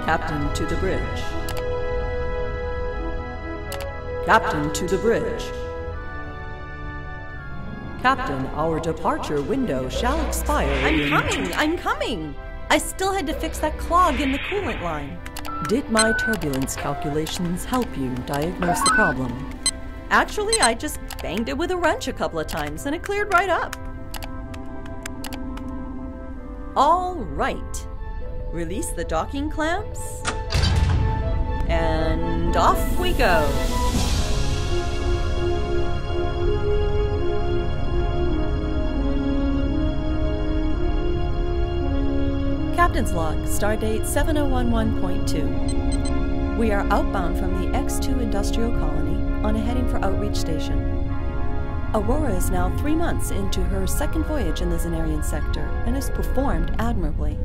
Captain to the bridge. Captain to the bridge. Captain, our departure window shall expire. I'm coming! I still had to fix that clog in the coolant line. Did my turbulence calculations help you diagnose the problem? Actually, I just banged it with a wrench a couple of times and it cleared right up. All right. Release the docking clamps. And off we go. Captain's log, stardate 7011.2. We are outbound from the X2 industrial colony on a heading for outreach station. Aurora is now 3 months into her second voyage in the Zenarian sector and has performed admirably.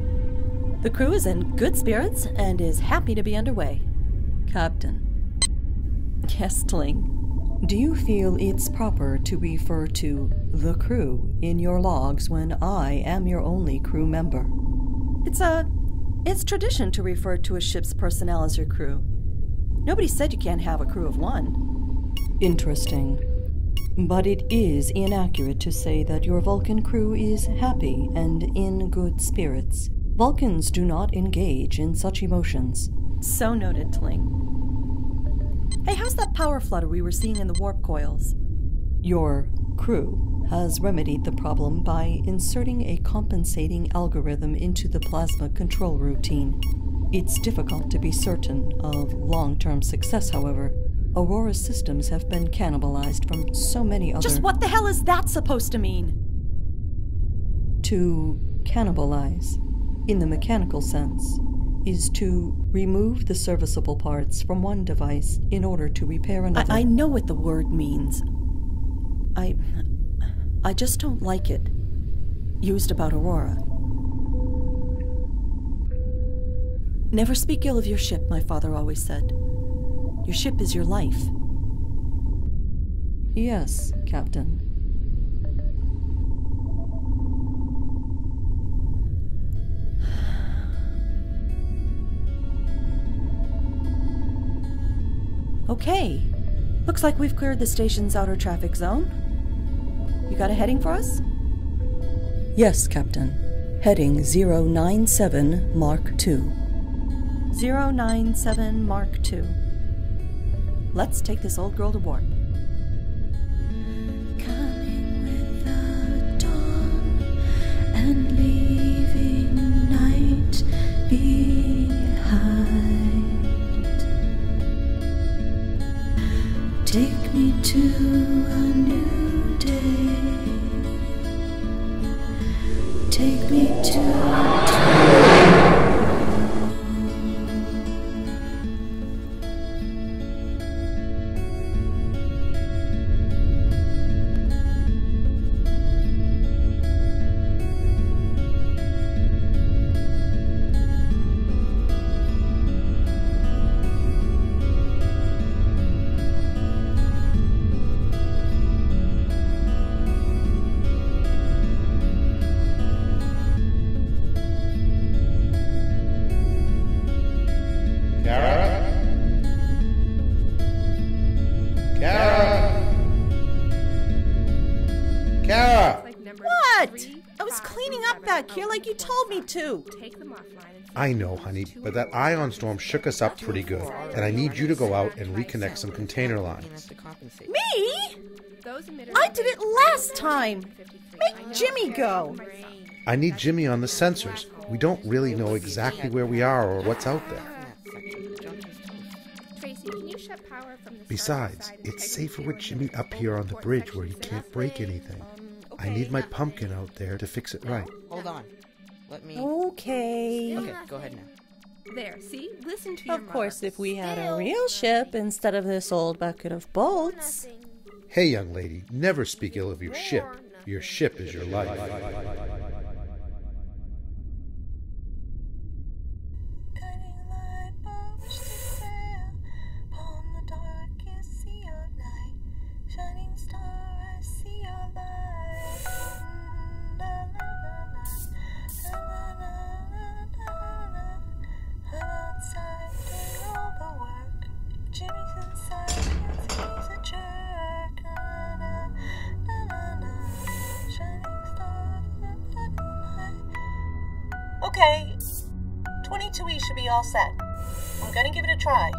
The crew is in good spirits and is happy to be underway. Captain. Kestling, do you feel it's proper to refer to the crew in your logs when I am your only crew member? It's tradition to refer to a ship's personnel as your crew. Nobody said you can't have a crew of one. Interesting. But it is inaccurate to say that your Vulcan crew is happy and in good spirits. Vulcans do not engage in such emotions. So noted, Tling. Hey, how's that power flutter we were seeing in the warp coils? Your crew has remedied the problem by inserting a compensating algorithm into the plasma control routine. It's difficult to be certain of long-term success, however. Aurora's systems have been cannibalized from so many other— Just what the hell is that supposed to mean? To cannibalize, in the mechanical sense, is to remove the serviceable parts from one device in order to repair another. I know what the word means. I just don't like it. Used about Aurora. Never speak ill of your ship, my father always said. Your ship is your life. Yes, Captain. Okay. Looks like we've cleared the station's outer traffic zone. You got a heading for us? Yes, Captain. Heading 097 Mark II. 097 Mark II. Let's take this old girl to warp. Coming with the dawn and leaving night behind. Take me to a new day. Take me to here like you told me to. I know, honey, but that ion storm shook us up pretty good, and I need you to go out and reconnect some container lines. Me? I did it last time. Make Jimmy go. I need Jimmy on the sensors. We don't really know exactly where we are or what's out there. Besides, it's safer with Jimmy up here on the bridge where he can't break anything. I need my pumpkin out there to fix it right. Hold on. Let me... Okay. Okay, go ahead now. There, see? Listen to your Of course, if we had a real ship instead of this old bucket of bolts. Hey, young lady, never speak ill of your ship. Your ship is your life. Shining star, I see your Okay. 22E should be all set. I'm gonna give it a try.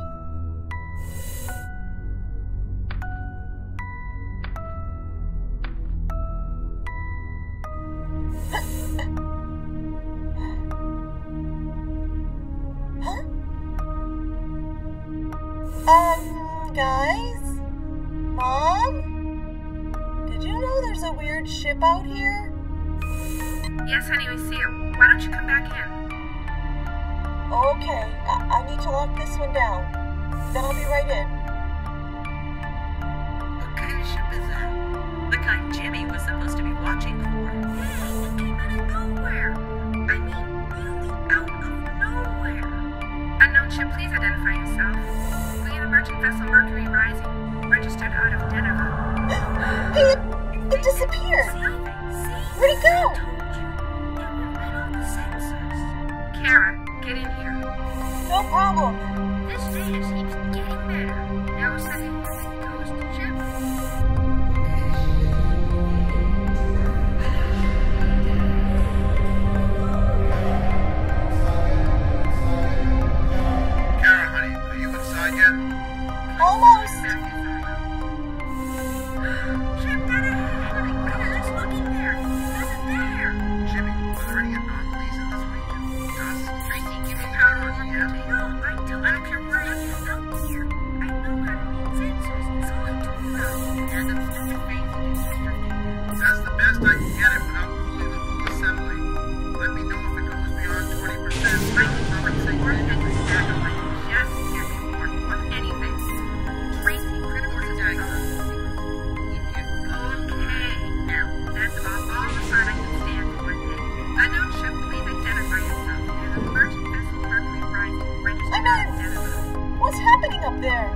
Guys? Mom? Did you know there's a weird ship out here? Yes, honey, we see him. Why don't you come back in? Okay, I need to lock this one down. Then I'll be right in. What kind of ship is that? The kind Jimmy was supposed to be watching for. Hey, it came out of nowhere. I mean, really out of nowhere. Unknown ship, please identify yourself. We are the merchant vessel Mercury Rising, registered out of Denver. Hey, it disappeared. Where'd it go? Kara, get in here. No problem. This data keeps getting better. Now we're sending a ghost ship. Kara, honey, are you inside yet? Almost. Ship dead ahead. Let's look in there. There's it there. Jimmy, are there any anomalies in this region? Dust? Tracy, give me power on the No, I don't care where I am out here. I know how to read sensors. It's all I do now. And the stupid things that keep drifting. That's the best I can get it without cooling the whole assembly. Let me know if it goes beyond 20%. I can always say we're heading back on my just can't be more of anything. Tracy, critical attack on Okay, now, that's about all the fun I can stand for one day. Unknown ship, please identify yourself. And the merchant vessel Mercury Rising, registered I'm out in. of Denver. What's happening up there?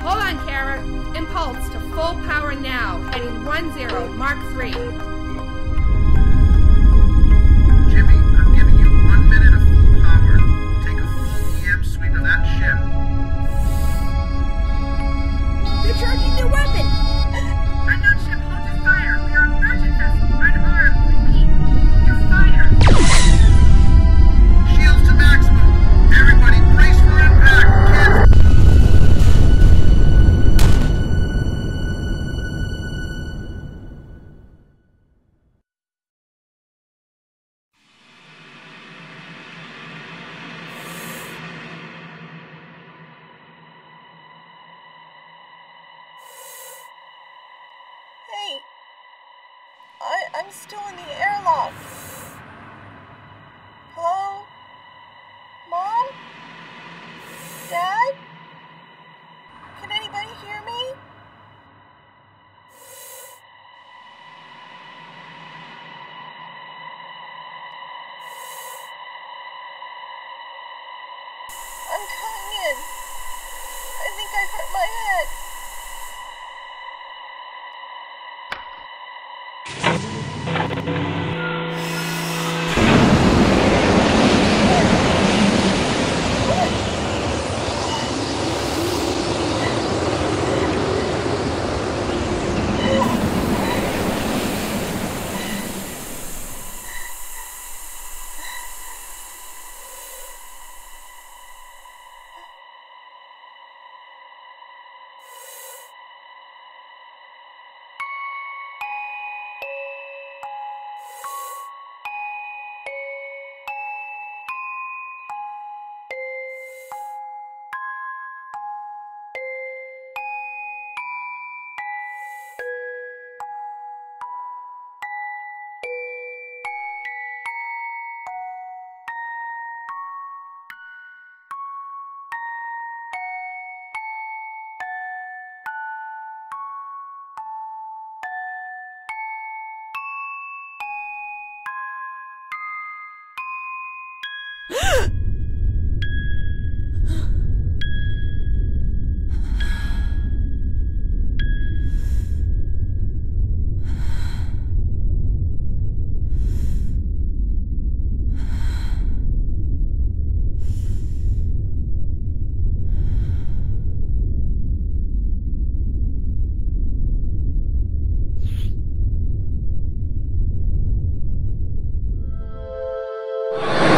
Hold on, Kara. Impulse to full power now. Heading 10, Mark 3. Jimmy, I'm giving you 1 minute of full power. Take a full EM sweep of that ship. They're charging their weapon! Unknown ship, hold your fire. We are a merchant vessel, unarmed. Repeat, your fire. Shields to maximum. Everybody brace for impact. Kids. Hey, I'm still in the airlock. Hello? Mom? Dad? Can anybody hear me? I'm coming in. I think I hurt my head. Kara,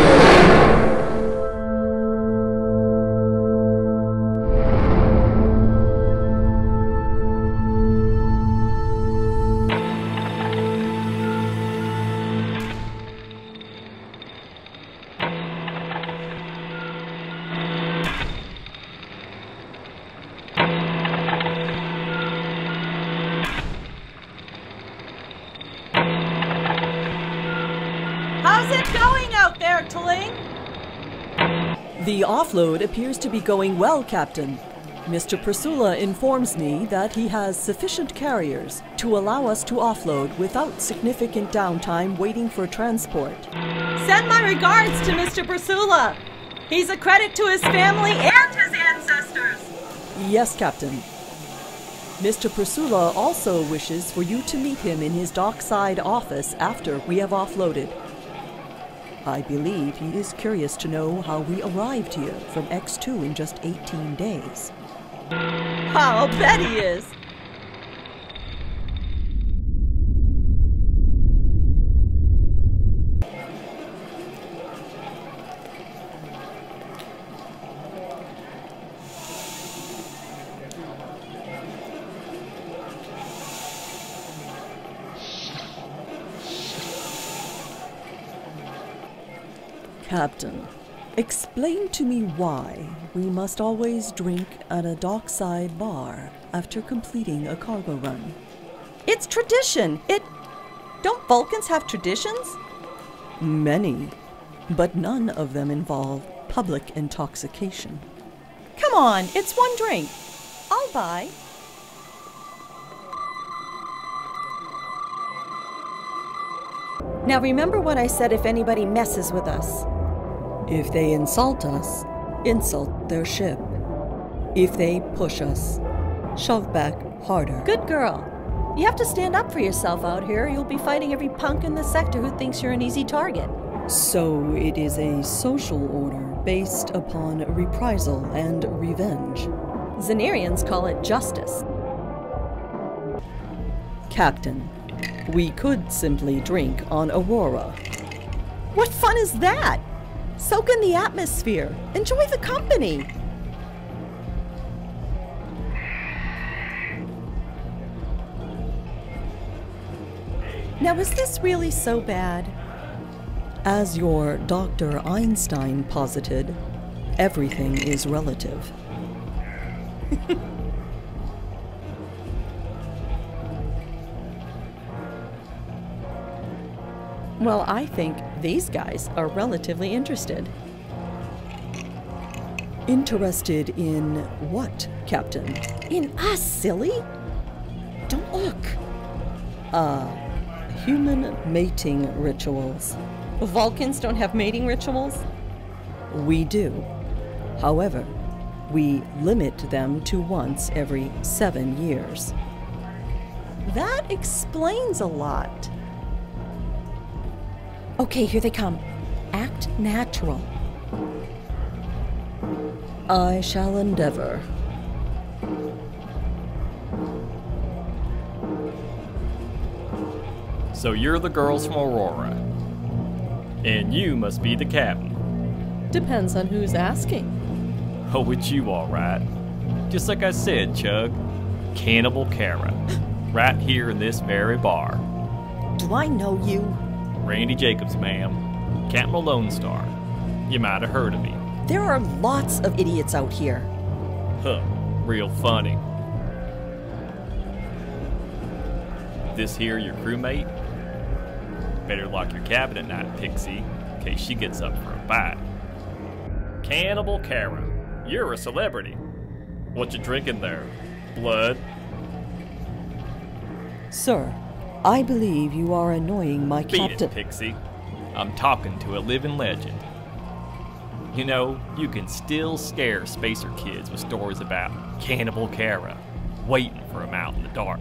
there, Tling? The offload appears to be going well, Captain. Mr. Priscilla informs me that he has sufficient carriers to allow us to offload without significant downtime waiting for transport. Send my regards to Mr. Priscilla. He's a credit to his family and his ancestors. Yes, Captain. Mr. Priscilla also wishes for you to meet him in his dockside office after we have offloaded. I believe he is curious to know how we arrived here from X2 in just 18 days. I'll bet he is. Captain, explain to me why we must always drink at a dockside bar after completing a cargo run. It's tradition. Don't Vulcans have traditions? Many, but none of them involve public intoxication. Come on, it's one drink. I'll buy. Now remember what I said if anybody messes with us. If they insult us, insult their ship. If they push us, shove back harder. Good girl. You have to stand up for yourself out here. You'll be fighting every punk in the sector who thinks you're an easy target. So it is a social order based upon reprisal and revenge. Xenerians call it justice. Captain, we could simply drink on Aurora. What fun is that? Soak in the atmosphere. Enjoy the company. Now, is this really so bad? As your Dr. Einstein posited, everything is relative. Well, I think these guys are relatively interested. Interested in what, Captain? In us, silly? Don't look. Human mating rituals. Vulcans don't have mating rituals? We do. However, we limit them to once every 7 years. That explains a lot. Okay, here they come. Act natural. I shall endeavor. So you're the girls from Aurora. And you must be the captain. Depends on who's asking. Oh, it's you all right. Just like I said, Chug. Cannibal Kara. Right here in this very bar. Do I know you? Randy Jacobs, ma'am. Captain Lone Star. You might have heard of me. There are lots of idiots out here. Huh. Real funny. This here your crewmate? Better lock your cabin at night, Pixie, in case she gets up for a bite. Cannibal Kara, you're a celebrity. What you drinking there? Blood? Sir, I believe you are annoying my Beat captain. it, Pixie. I'm talking to a living legend. You know, you can still scare spacer kids with stories about Cannibal Kara waiting for 'em out in the dark.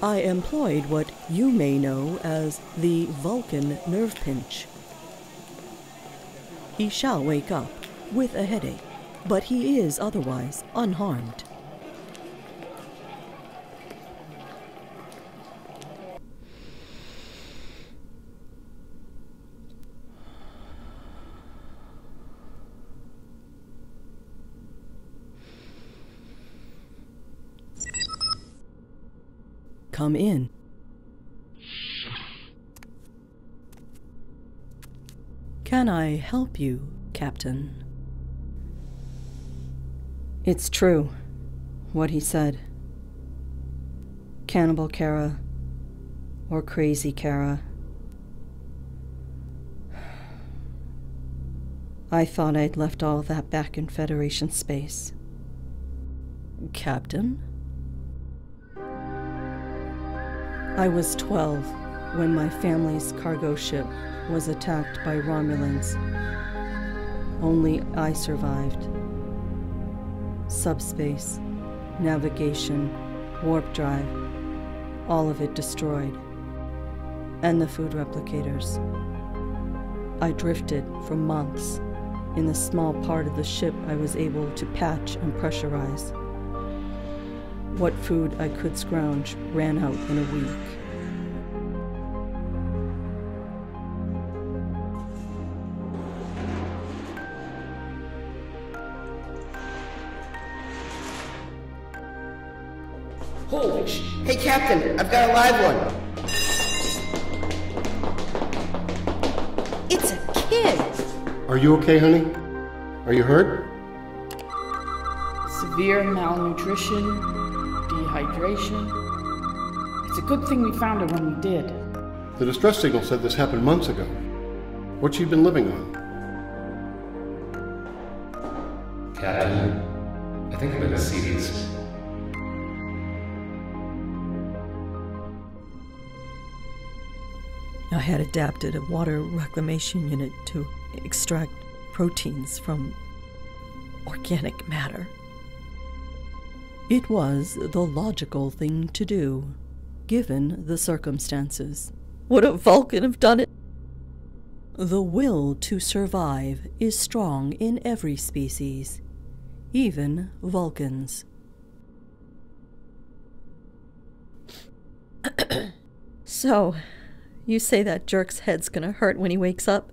I employed what you may know as the Vulcan nerve pinch. He shall wake up with a headache, but he is otherwise unharmed. Come in. Can I help you, Captain? It's true, what he said. Cannibal Kara, or Crazy Kara. I thought I'd left all that back in Federation space. Captain? I was 12 when my family's cargo ship was attacked by Romulans. Only I survived. Subspace, navigation, warp drive, all of it destroyed. And the food replicators. I drifted for months in the small part of the ship I was able to patch and pressurize. What food I could scrounge ran out in a week. Holy sh! Hey, Captain, I've got a live one. It's a kid. Are you okay, honey? Are you hurt? Severe malnutrition, dehydration. It's a good thing we found her when we did. The distress signal said this happened months ago. What's she been living on? Captain, I think I'm gonna see these. I had adapted a water reclamation unit to extract proteins from organic matter. It was the logical thing to do, given the circumstances. Would a Vulcan have done it? The will to survive is strong in every species, even Vulcans. So, you say that jerk's head's gonna hurt when he wakes up?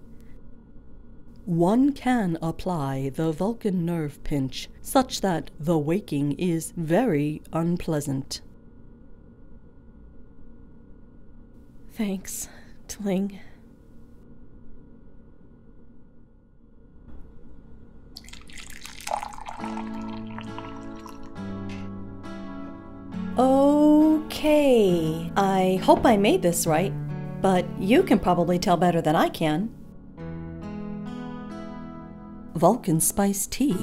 One can apply the Vulcan nerve pinch such that the waking is very unpleasant. Thanks, Tling. Okay, I hope I made this right, but you can probably tell better than I can. Vulcan spiced tea.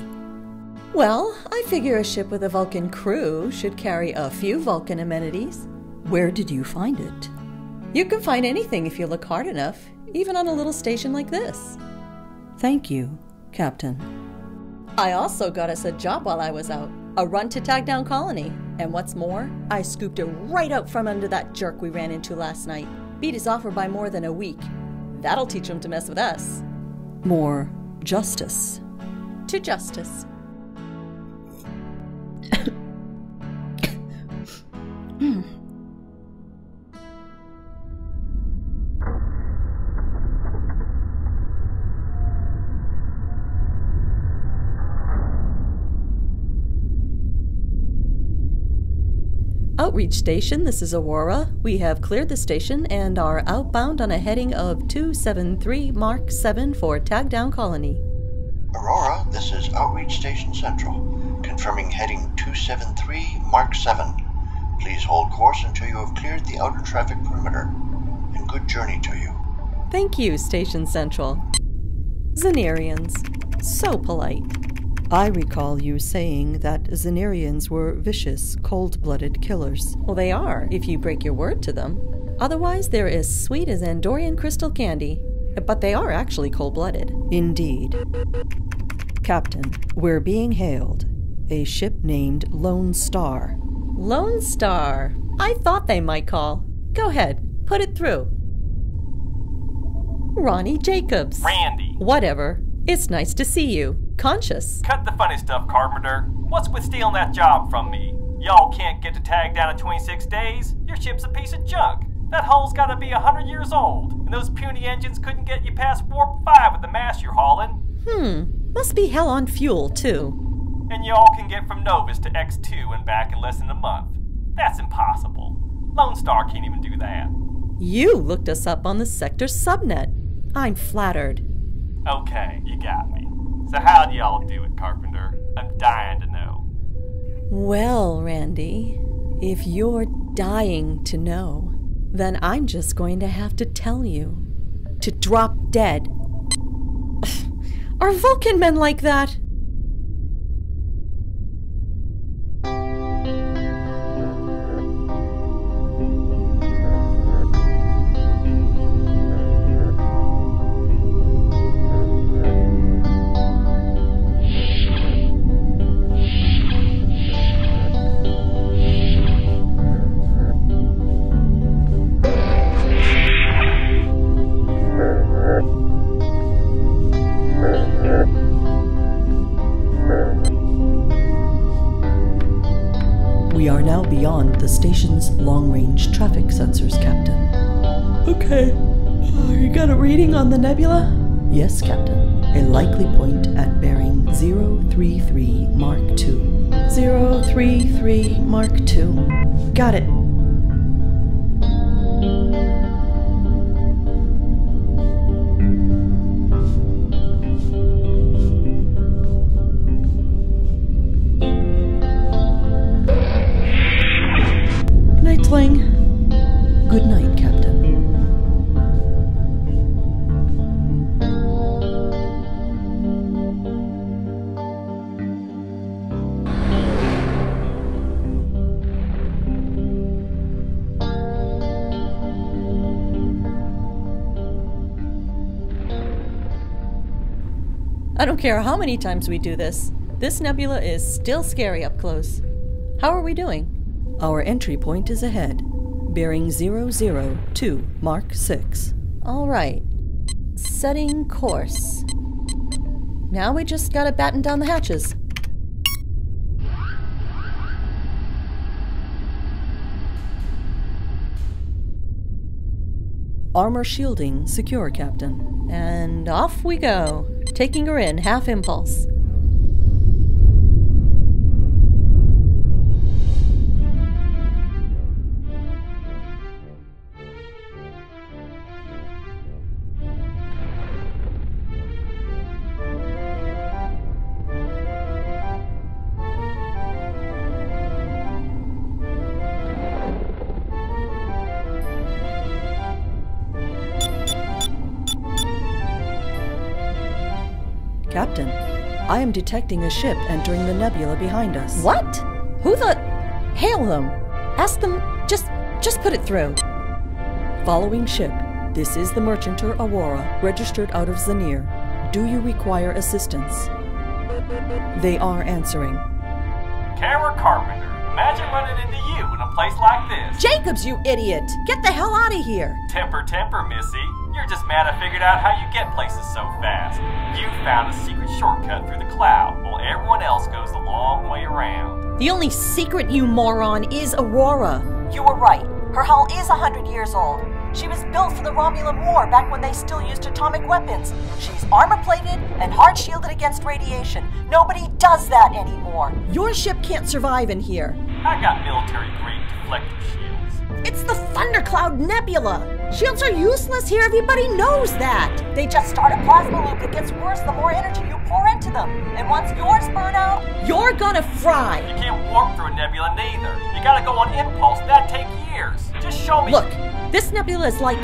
Well, I figure a ship with a Vulcan crew should carry a few Vulcan amenities. Where did you find it? You can find anything if you look hard enough, even on a little station like this. Thank you, Captain. I also got us a job while I was out. A run to tag down Colony. And what's more, I scooped it right out from under that jerk we ran into last night. Beat his offer by more than a week. That'll teach him to mess with us. More justice. To justice. Outreach station, this is Aurora. We have cleared the station and are outbound on a heading of 273 Mark 7 for tag down Colony. Aurora, this is Outreach Station Central, confirming heading 273 Mark 7. Please hold course until you have cleared the outer traffic perimeter, and good journey to you. Thank you, Station Central. Xenarians. So polite. I recall you saying that Xenarians were vicious, cold-blooded killers. Well, they are, if you break your word to them. Otherwise, they're as sweet as Andorian crystal candy. But they are actually cold-blooded. Indeed. Captain, we're being hailed. A ship named Lone Star. Lone Star? I thought they might call. Go ahead, put it through. Ronnie Jacobs. Randy. Whatever. It's nice to see you. Conscious. Cut the funny stuff, Carpenter. What's with stealing that job from me? Y'all can't get to tag down in 26 days? Your ship's a piece of junk. That hull's gotta be 100 years old, and those puny engines couldn't get you past warp 5 with the mass you're hauling. Must be hell on fuel, too. And y'all can get from Novus to X2 and back in less than a month. That's impossible. Lone Star can't even do that. You looked us up on the sector subnet. I'm flattered. Okay, you got me. So how do y'all do it, Carpenter? I'm dying to know. Well, Randy, if you're dying to know, then I'm just going to have to tell you. To drop dead. Are Vulcan men like that? We are now beyond the station's long-range traffic sensors, Captain. Okay. You got a reading on the nebula? Yes, Captain. A likely point at bearing 033 Mark II. 033 Mark II. Got it. Good night, Captain. I don't care how many times we do this. This nebula is still scary up close. How are we doing? Our entry point is ahead. Bearing 002 Mark 6. All right. Setting course. Now we just gotta batten down the hatches. Armor shielding secure, Captain. And off we go. Taking her in, half impulse. Captain, I am detecting a ship entering the nebula behind us. What? Who the... Hail them. Ask them... Just put it through. Following ship. This is the merchanter Aurora, registered out of Zanir. Do you require assistance? They are answering. Kara Carpenter, imagine running into you in a place like this. Jacobs, you idiot! Get the hell out of here! Temper, Missy. You're just mad I figured out how you get places so fast. You found a secret shortcut through the cloud, while everyone else goes the long way around. The only secret, you moron, is Aurora. You were right. Her hull is 100 years old. She was built for the Romulan War back when they still used atomic weapons. She's armor-plated and hard-shielded against radiation. Nobody does that anymore. Your ship can't survive in here. I got military-grade deflector shields. It's the Thundercloud Nebula. Shields are useless here. Everybody knows that. They just start a plasma loop that gets worse the more energy you pour into them. And once yours burn out, you're gonna fry. You can't warp through a nebula neither. You gotta go on impulse. That'd take years. Just show me. Look, this nebula is like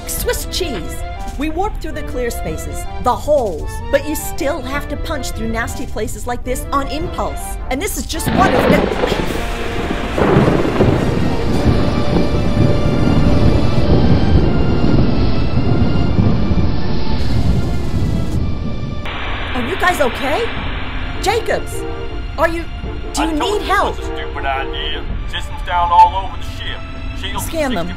Swiss cheese. We warp through the clear spaces, the holes, but you still have to punch through nasty places like this on impulse. And this is just one of them. Are you guys okay? Jacobs, do you need help? That's a stupid idea. Systems down all over the ship. Shields Scan 60%. them.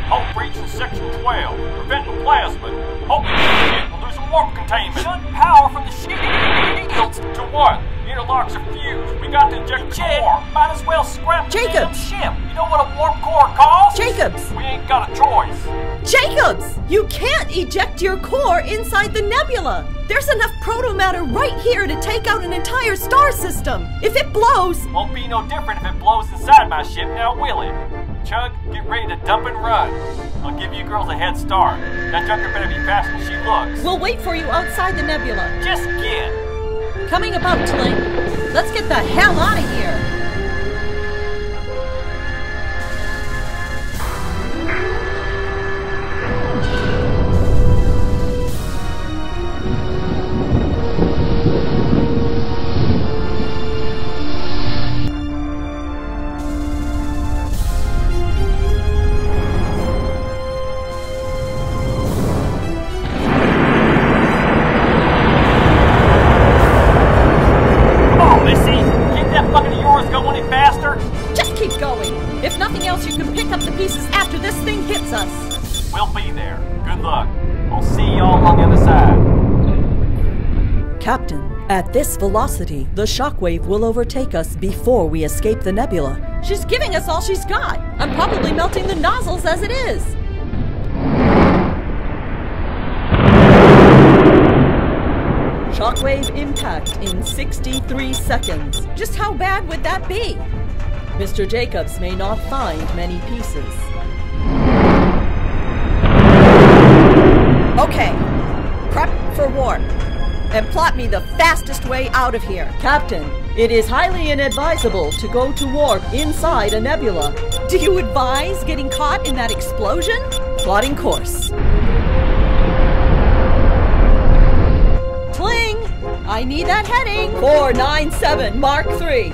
Hull breach in section 12. Preventing plasma. Hoping the ship will lose some warp containment. Shut power from the shields to what? Interlocks are fused. We got to inject the core. Might as well scrap the damn ship. You know what a warp core costs? Jacobs! We ain't got a choice. Jacobs! You can't eject your core inside the nebula. There's enough protomatter right here to take out an entire star system. If it blows... Won't be no different if it blows inside my ship, now will it? Chug, get ready to dump and run. I'll give you girls a head start. That junker better be faster than she looks. We'll wait for you outside the nebula. Just get. Coming about, Tling. Let's get the hell out of here. Captain, at this velocity, the shockwave will overtake us before we escape the nebula. She's giving us all she's got. I'm probably melting the nozzles as it is. Shockwave impact in 63 seconds. Just how bad would that be? Mr. Jacobs may not find many pieces. Okay, prep for warp. And plot me the fastest way out of here. Captain, it is highly inadvisable to go to warp inside a nebula. Do you advise getting caught in that explosion? Plotting course. Cling! I need that heading. 497 Mark III.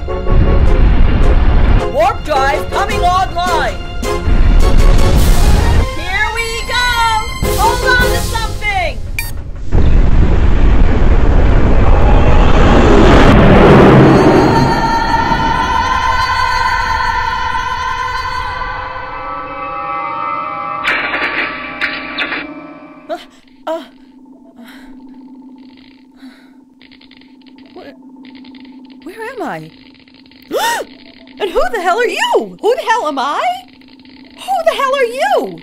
Warp drive coming online. Here we go! Hold on to something! Where am I? And who the hell are you? Who the hell am I? Who the hell are you?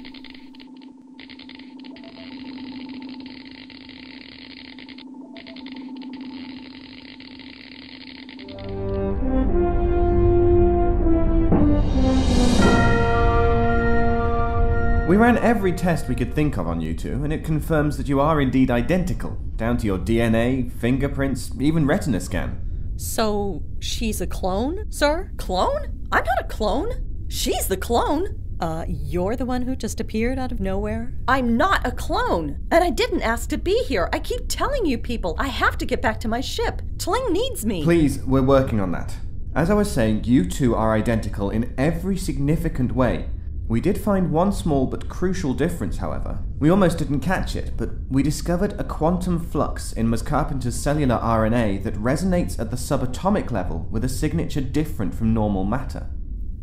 We ran every test we could think of on you two, and it confirms that you are indeed identical, down to your DNA, fingerprints, even retina scan. So, she's a clone, sir? Clone? I'm not a clone. She's the clone. You're the one who just appeared out of nowhere? I'm not a clone, and I didn't ask to be here. I keep telling you people, I have to get back to my ship. Tling needs me. Please, we're working on that. As I was saying, you two are identical in every significant way. We did find one small but crucial difference, however. We almost didn't catch it, but we discovered a quantum flux in Ms. Carpenter's cellular RNA that resonates at the subatomic level with a signature different from normal matter.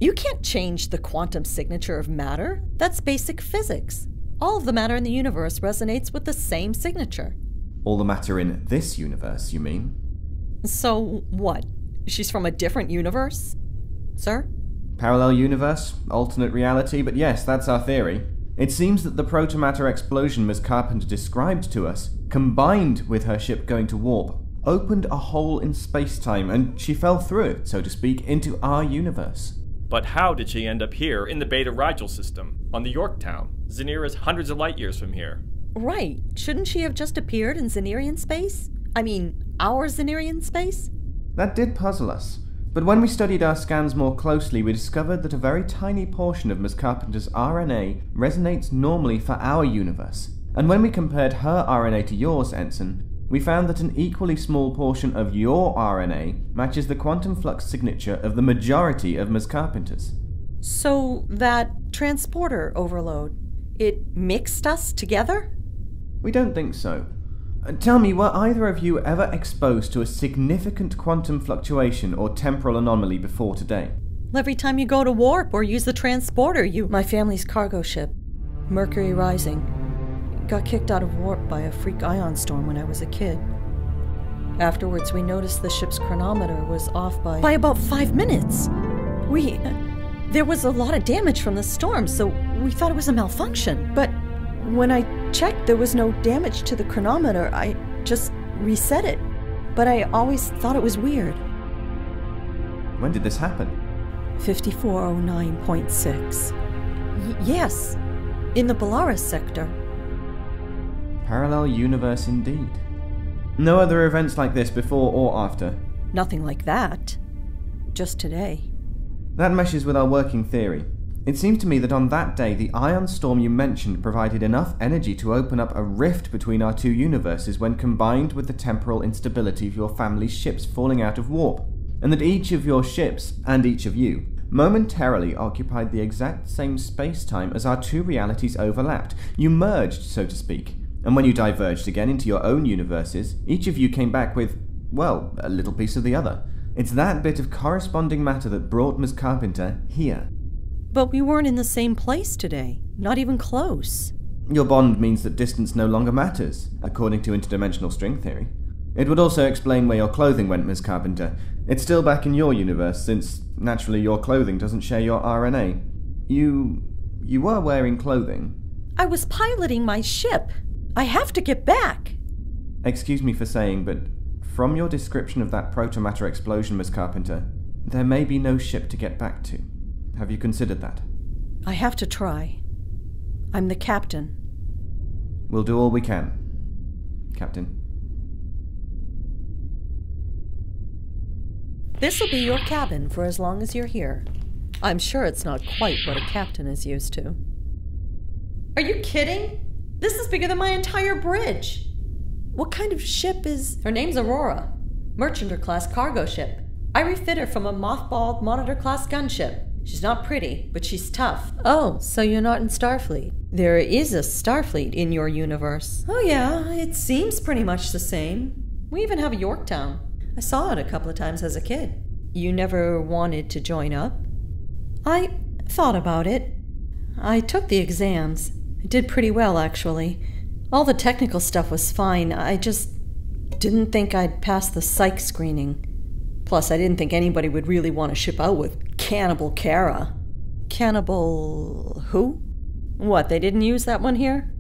You can't change the quantum signature of matter. That's basic physics. All of the matter in the universe resonates with the same signature. All the matter in this universe, you mean? So what? She's from a different universe? Sir? Parallel universe, alternate reality, but yes, that's our theory. It seems that the protomatter explosion Ms. Carpenter described to us, combined with her ship going to warp, opened a hole in space-time, and she fell through it, so to speak, into our universe. But how did she end up here in the Beta Rigel system, on the Yorktown? Zenir is hundreds of light years from here. Right. Shouldn't she have just appeared in Zenirian space? I mean, our Zenirian space? That did puzzle us. But when we studied our scans more closely, we discovered that a very tiny portion of Ms. Carpenter's RNA resonates normally for our universe. And when we compared her RNA to yours, Ensign, we found that an equally small portion of your RNA matches the quantum flux signature of the majority of Ms. Carpenter's. So that transporter overload, it mixed us together? We don't think so. Tell me, were either of you ever exposed to a significant quantum fluctuation or temporal anomaly before today? Every time you go to warp or use the transporter, My family's cargo ship, Mercury Rising, got kicked out of warp by a freak ion storm when I was a kid. Afterwards, we noticed the ship's chronometer was off by about 5 minutes. There was a lot of damage from the storm, so we thought it was a malfunction. But when I checked, there was no damage to the chronometer. I just reset it. But I always thought it was weird. When did this happen? 5409.6. Yes, in the Belarus sector. Parallel universe indeed. No other events like this before or after? Nothing like that. Just today. That meshes with our working theory. It seems to me that on that day, the ion storm you mentioned provided enough energy to open up a rift between our two universes when combined with the temporal instability of your family's ships falling out of warp, and that each of your ships, and each of you, momentarily occupied the exact same space-time as our two realities overlapped. You merged, so to speak, and when you diverged again into your own universes, each of you came back with, well, a little piece of the other. It's that bit of corresponding matter that brought Ms. Carpenter here. But we weren't in the same place today. Not even close. Your bond means that distance no longer matters, according to interdimensional string theory. It would also explain where your clothing went, Miss Carpenter. It's still back in your universe, since, naturally, your clothing doesn't share your RNA. You were wearing clothing. I was piloting my ship. I have to get back. Excuse me for saying, but from your description of that protomatter explosion, Miss Carpenter, there may be no ship to get back to. Have you considered that? I have to try. I'm the captain. We'll do all we can, Captain. This'll be your cabin for as long as you're here. I'm sure it's not quite what a captain is used to. Are you kidding? This is bigger than my entire bridge. What kind of ship is... Her name's Aurora. Merchant-class cargo ship. I refit her from a mothballed Monitor-class gunship. She's not pretty, but she's tough. Oh, so you're not in Starfleet. There is a Starfleet in your universe. Oh yeah, it seems pretty much the same. We even have a Yorktown. I saw it a couple of times as a kid. You never wanted to join up? I thought about it. I took the exams. I did pretty well, actually. All the technical stuff was fine. I just didn't think I'd pass the psych screening. Plus, I didn't think anybody would really want to ship out with Cannibal Kara. Cannibal who? What, they didn't use that one here?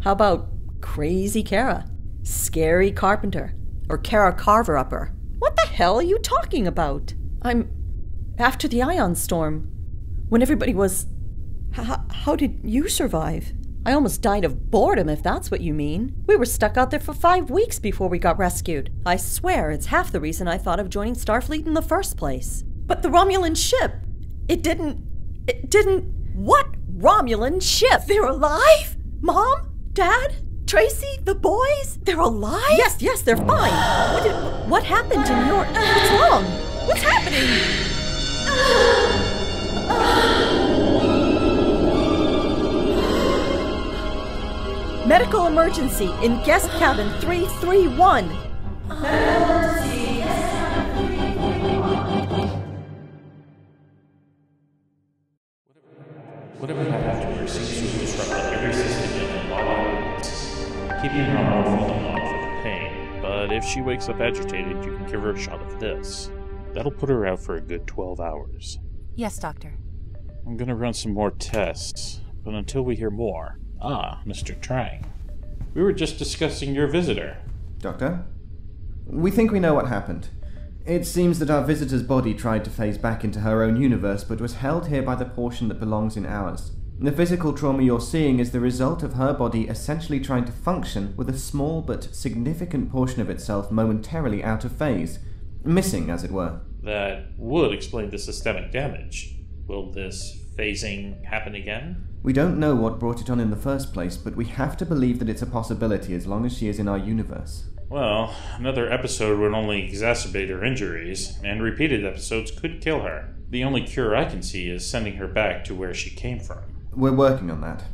How about Crazy Kara? Scary Carpenter? Or Kara Carver-Upper? What the hell are you talking about? I'm... after the ion storm. When everybody was... How did you survive? I almost died of boredom, if that's what you mean. We were stuck out there for 5 weeks before we got rescued. I swear it's half the reason I thought of joining Starfleet in the first place. But the Romulan ship... It didn't... What Romulan ship? They're alive? Mom? Dad? Tracy? The boys? They're alive? Yes, they're fine. What happened in your... What's wrong? What's happening? Medical emergency in guest cabin 331. Whatever happened to her seems to have disrupted every system in her body, keeping her on morphine along for the pain. But if she wakes up agitated, you can give her a shot of this. That'll put her out for a good 12 hours. Yes, Doctor. I'm gonna run some more tests, but until we hear more... Ah, Mr. Trang. We were just discussing your visitor. Doctor? We think we know what happened. It seems that our visitor's body tried to phase back into her own universe, but was held here by the portion that belongs in ours. The physical trauma you're seeing is the result of her body essentially trying to function with a small but significant portion of itself momentarily out of phase. Missing, as it were. That would explain the systemic damage. Will this phasing happen again? We don't know what brought it on in the first place, but we have to believe that it's a possibility as long as she is in our universe. Well, another episode would only exacerbate her injuries, and repeated episodes could kill her. The only cure I can see is sending her back to where she came from. We're working on that.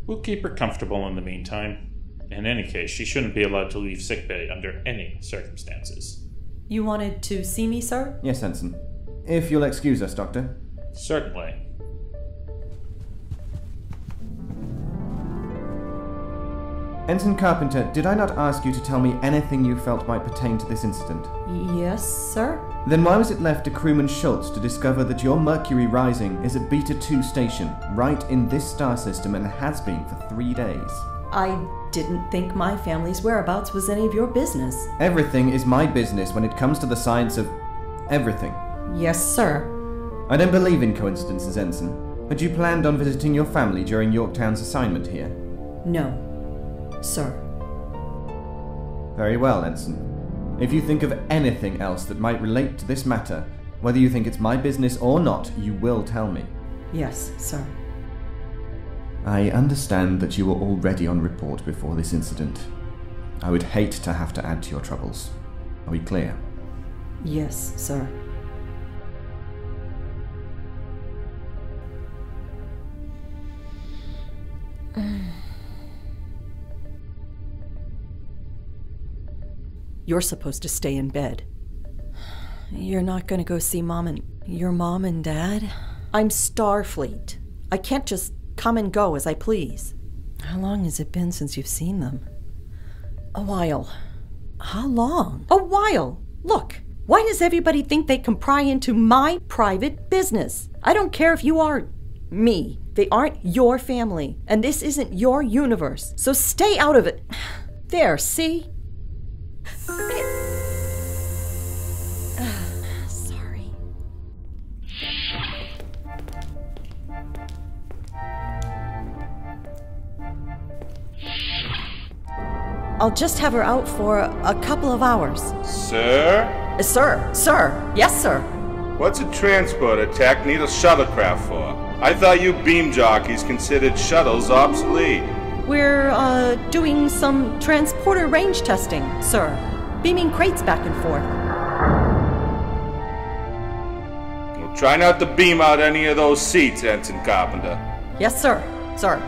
We'll keep her comfortable in the meantime. In any case, she shouldn't be allowed to leave sickbay under any circumstances. You wanted to see me, sir? Yes, Ensign. If you'll excuse us, Doctor. Certainly. Ensign Carpenter, did I not ask you to tell me anything you felt might pertain to this incident? Yes, sir. Then why was it left to crewman Schultz to discover that your Mercury Rising is at Beta 2 station, right in this star system, and has been for 3 days? I didn't think my family's whereabouts was any of your business. Everything is my business when it comes to the science of... everything. Yes, sir. I don't believe in coincidences, Ensign. Had you planned on visiting your family during Yorktown's assignment here? No, sir. Very well, Ensign. If you think of anything else that might relate to this matter, whether you think it's my business or not, you will tell me. Yes, sir. I understand that you were already on report before this incident. I would hate to have to add to your troubles. Are we clear? Yes, sir. You're supposed to stay in bed. You're not going to go see your mom and dad? I'm Starfleet. I can't just come and go as I please. How long has it been since you've seen them? A while. How long? A while. Look, why does everybody think they can pry into my private business? I don't care if you are me. They aren't your family, and this isn't your universe. So stay out of it. There, see? Sorry. I'll just have her out for a couple of hours. Sir? Sir. Yes, sir. What's a transporter tech need a shuttlecraft for? I thought you beam jockeys considered shuttles obsolete. We're, doing some transporter range testing, sir. Beaming crates back and forth. Well, try not to beam out any of those seats, Ensign Carpenter. Yes, sir. Sir.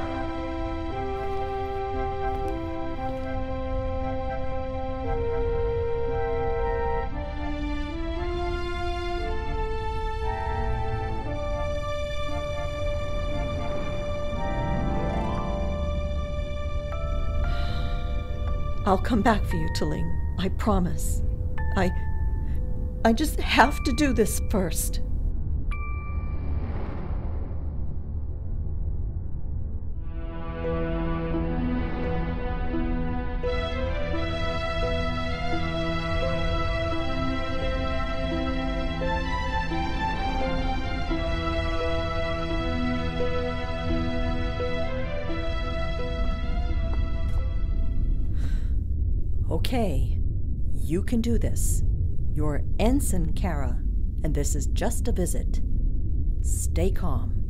I'll come back for you, Taling. I promise. I just have to do this first. Okay, you can do this. You're Ensign Kara, and this is just a visit. Stay calm.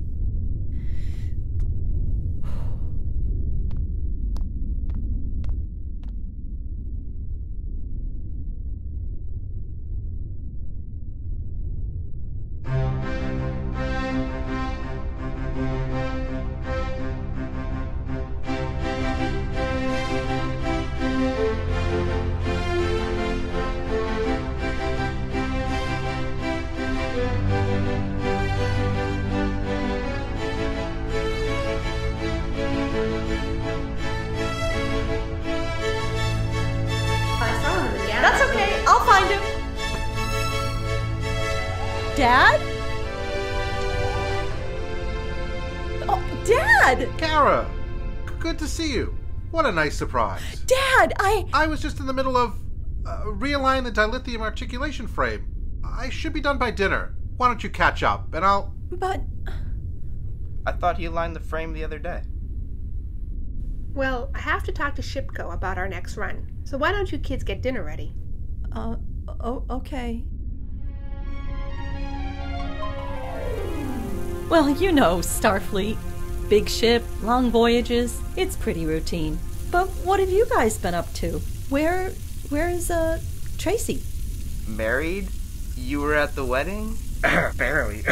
That's okay, I'll find him. Dad? Oh, Dad! Kara! Good to see you. What a nice surprise. Dad, I was just in the middle of realigning the dilithium articulation frame. I should be done by dinner. Why don't you catch up, and I'll... But... I thought he aligned the frame the other day. Well, I have to talk to Shipko about our next run. So why don't you kids get dinner ready? Okay. Well, you know, Starfleet. Big ship, long voyages. It's pretty routine. But what have you guys been up to? Where is, Tracy? Married? You were at the wedding? Barely.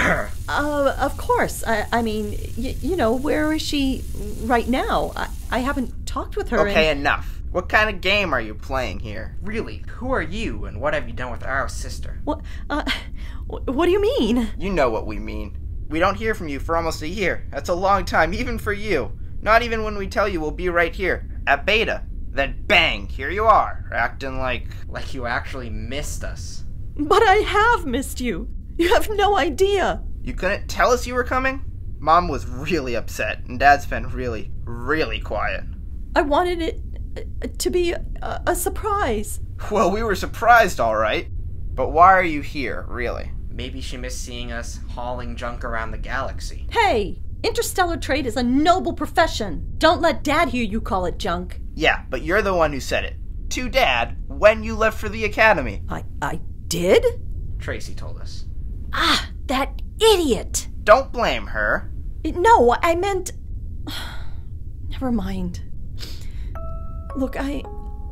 Of course. I mean, you know, where is she right now? I haven't talked with her Okay, enough. What kind of game are you playing here? Really, who are you and what have you done with our sister? What do you mean? You know what we mean. We don't hear from you for almost a year. That's a long time, even for you. Not even when we tell you we'll be right here, at Beta. Then bang, here you are, acting like... Like you actually missed us. But I have missed you. You have no idea. You couldn't tell us you were coming? Mom was really upset, and Dad's been really, really quiet. I wanted it to be a surprise. Well, we were surprised, all right. But why are you here, really? Maybe she missed seeing us hauling junk around the galaxy. Hey, interstellar trade is a noble profession. Don't let Dad hear you call it junk. Yeah, but you're the one who said it. To Dad, when you left for the academy. I did? Tracy told us. Ah, that idiot! Don't blame her. No, I meant... Never mind. Look, I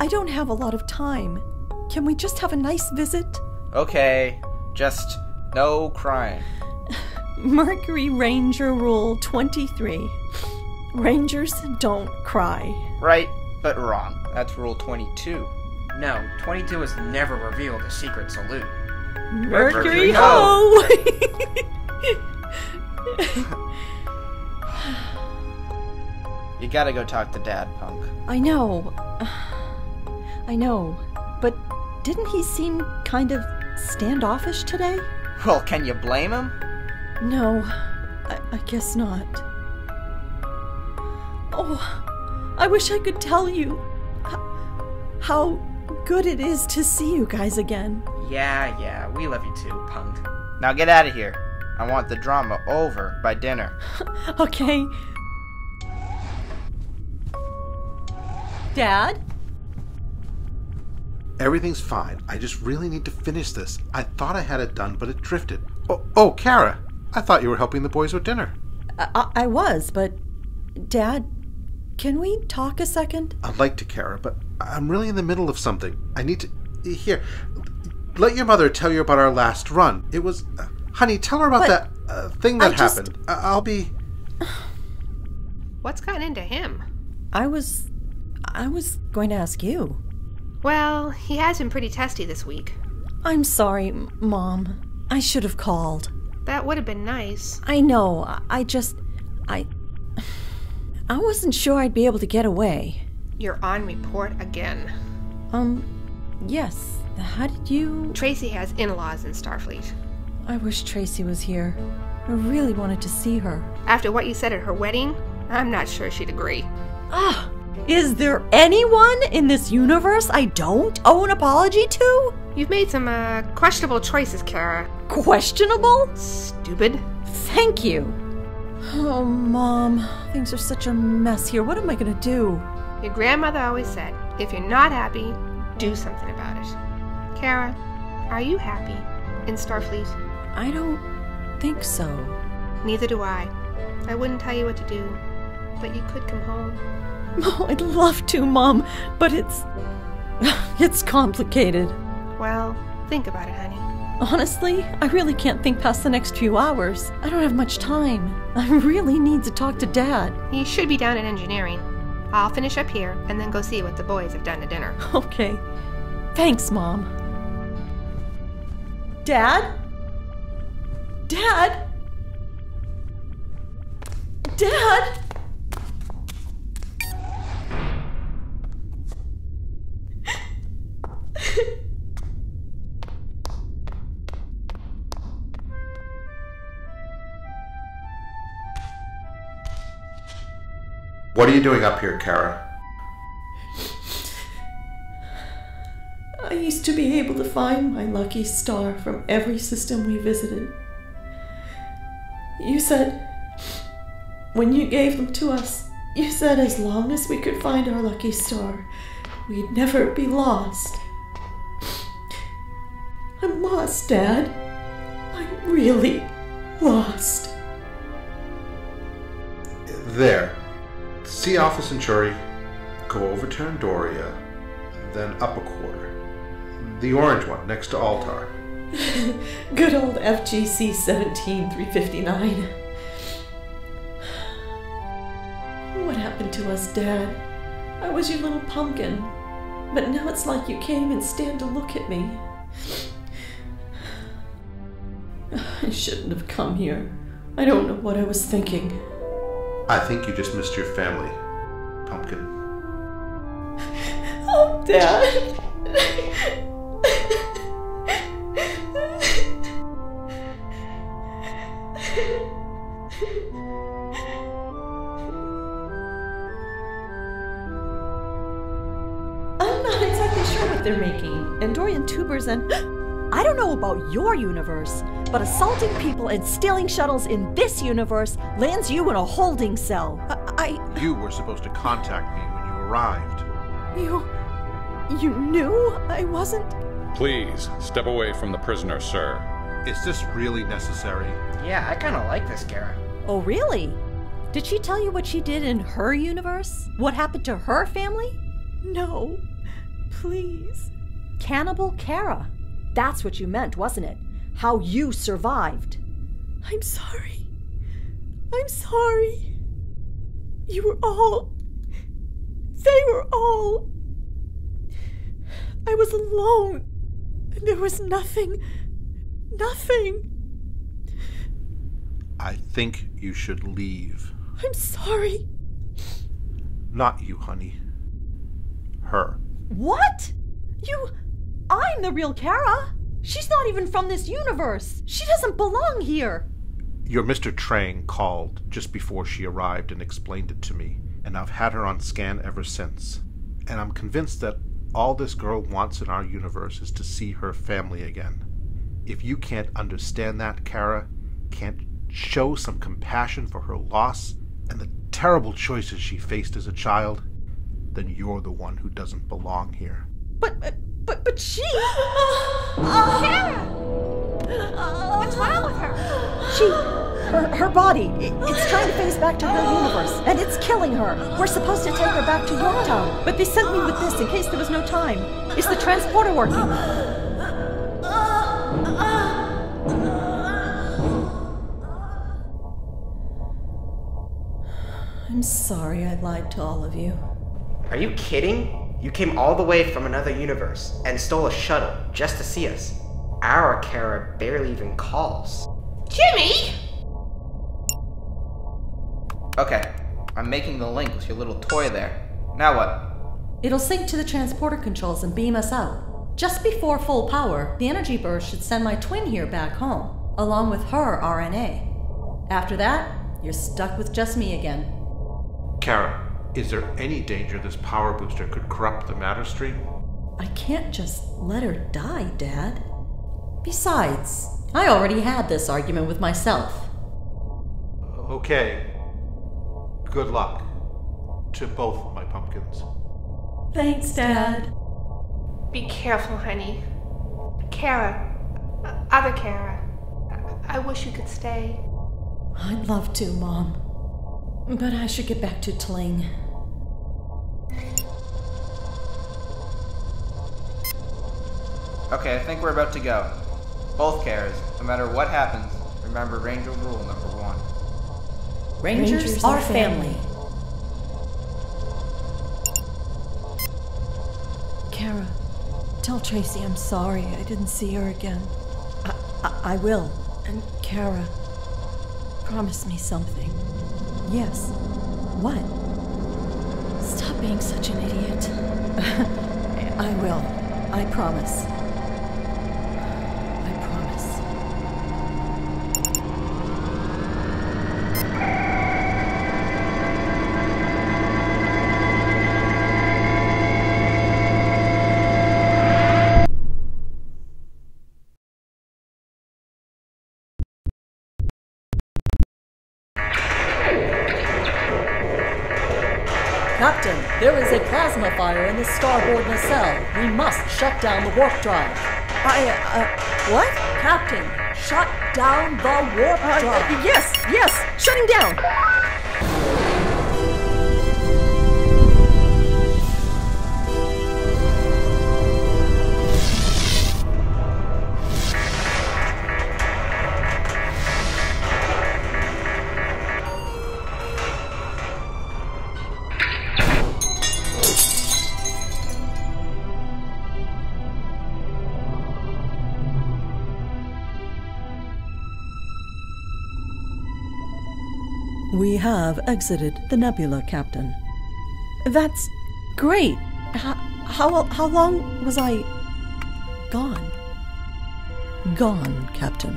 don't have a lot of time. Can we just have a nice visit? Okay, just no crying. Mercury Ranger Rule 23. Rangers don't cry. Right, but wrong. That's Rule 22. No, 22 has never revealed a secret salute. Mercury ho! You gotta go talk to Dad, punk. I know, but Didn't he seem kind of standoffish today? Well, can you blame him? No, I guess not. Oh, I wish I could tell you how good it is to see you guys again. Yeah, we love you too, punk. Now get out of here. I want the drama over by dinner. Okay. Dad? Everything's fine. I just really need to finish this. I thought I had it done, but it drifted. Oh, Kara. I thought you were helping the boys with dinner. I was, but... Dad, can we talk a second? I'd like to, Kara, but I'm really in the middle of something. I need to... Here, let your mother tell you about our last run. It was... honey, tell her about that thing that happened. I'll be... What's gotten into him? I was going to ask you. Well, he has been pretty testy this week. I'm sorry, Mom. I should have called. That would have been nice. I know. I wasn't sure I'd be able to get away. You're on report again. Yes. How did you... Tracy has in-laws in Starfleet. I wish Tracy was here. I really wanted to see her. After what you said at her wedding, I'm not sure she'd agree. Is there anyone in this universe I don't owe an apology to? You've made some, questionable choices, Kara. Questionable? Stupid. Thank you. Oh, Mom. Things are such a mess here. What am I gonna do? Your grandmother always said, if you're not happy, do something about it. Kara, are you happy in Starfleet? I don't think so. Neither do I. I wouldn't tell you what to do, but you could come home. Oh, I'd love to, Mom, but it's complicated. Well, think about it, honey. Honestly, I really can't think past the next few hours. I don't have much time. I really need to talk to Dad. He should be down at engineering. I'll finish up here and then go see what the boys have done to dinner. Okay. Thanks, Mom. Dad? Dad? Dad? What are you doing up here, Kara? I used to be able to find my lucky star from every system we visited. You said, when you gave them to us, you said as long as we could find our lucky star, we'd never be lost. I'm lost, Dad. I'm really lost. There. See Alpha Centauri, go over to Andoria, then up a quarter. The orange one, next to Altar. Good old FGC 17359. What happened to us, Dad? I was your little pumpkin, but now it's like you can't even stand to look at me. I shouldn't have come here. I don't know what I was thinking. I think you just missed your family, Pumpkin. Oh, Dad! I'm not exactly sure what they're making. Andorian tubers and... I don't know about your universe, but assaulting people and stealing shuttles in this universe lands you in a holding cell. You were supposed to contact me when you arrived. You knew I wasn't? Please, step away from the prisoner, sir. Is this really necessary? Yeah, I kinda like this, Kara. Oh, really? Did she tell you what she did in her universe? What happened to her family? No. Please. Cannibal Kara. That's what you meant, wasn't it? How you survived. I'm sorry. I'm sorry. You were all... They were all... I was alone. And there was nothing... Nothing. I think you should leave. I'm sorry. Not you, honey. Her. What? I'm the real Kara. She's not even from this universe. She doesn't belong here. Your Mr. Trang called just before she arrived and explained it to me, and I've had her on scan ever since. And I'm convinced that all this girl wants in our universe is to see her family again. If you can't understand that, Kara, can't show some compassion for her loss and the terrible choices she faced as a child, then you're the one who doesn't belong here. But she... Kara! What's wrong with her? Her body, it's trying to phase back to her universe, and it's killing her. We're supposed to take her back to Yorktown, but they sent me with this in case there was no time. Is the transporter working? I'm sorry I lied to all of you. Are you kidding? You came all the way from another universe and stole a shuttle just to see us. Our Kara barely even calls. Jimmy! Okay, I'm making the link with your little toy there. Now what? It'll sync to the transporter controls and beam us out. Just before full power, the energy burst should send my twin here back home, along with her RNA. After that, you're stuck with just me again. Kara, is there any danger this power booster could corrupt the matter stream? I can't just let her die, Dad. Besides, I already had this argument with myself. Okay. Good luck to both my pumpkins. Thanks, Dad. Be careful, honey. Kara. Other Kara. I wish you could stay. I'd love to, Mom. But I should get back to Tling. Okay, I think we're about to go. Both Karas, no matter what happens, remember Ranger rule number 1. Rangers are family. Kara, tell Tracy I'm sorry I didn't see her again. I will. And Kara, promise me something. Yes. What? Stop being such an idiot. I will. I promise. I promise. Captain, there is a plasma fire in the starboard nacelle. We must shut down the warp drive. What? Captain, shut down the warp drive. Yes, shutting down. We have exited the nebula, Captain. That's great. How long was I gone? Gone, Captain.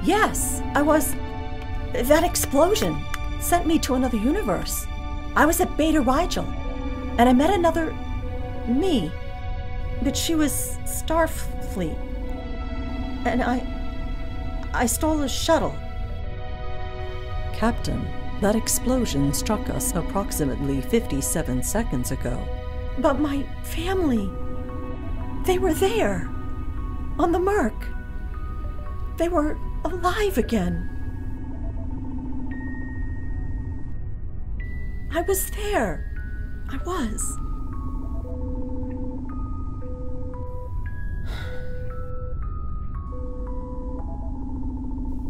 Yes, I was. That explosion sent me to another universe. I was at Beta Rigel, and I met another me. But she was Starfleet. And I stole a shuttle. Captain, that explosion struck us approximately 57 seconds ago. But my family, they were there, on the Merc. They were alive again. I was there. I was.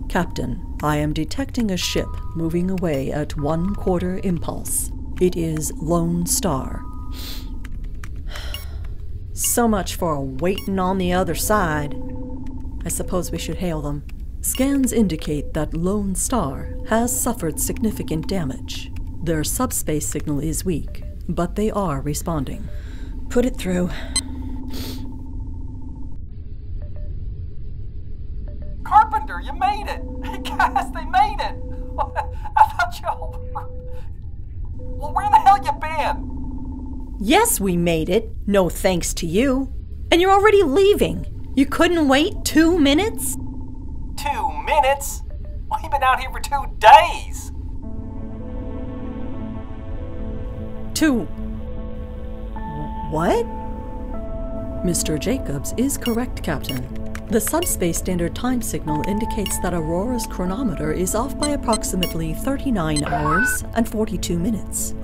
Captain, I am detecting a ship moving away at 1/4 impulse. It is Lone Star. So much for waiting on the other side. I suppose we should hail them. Scans indicate that Lone Star has suffered significant damage. Their subspace signal is weak, but they are responding. Put it through. Carpenter, you made it! Guys, they made it! I thought y'all were... Well, where the hell you been? Yes, we made it. No thanks to you. And you're already leaving. You couldn't wait 2 minutes? 2 minutes? We've been out here for 2 days. 2... What? Mr. Jacobs is correct, Captain. The Subspace Standard Time signal indicates that Aurora's chronometer is off by approximately 39 hours and 42 minutes.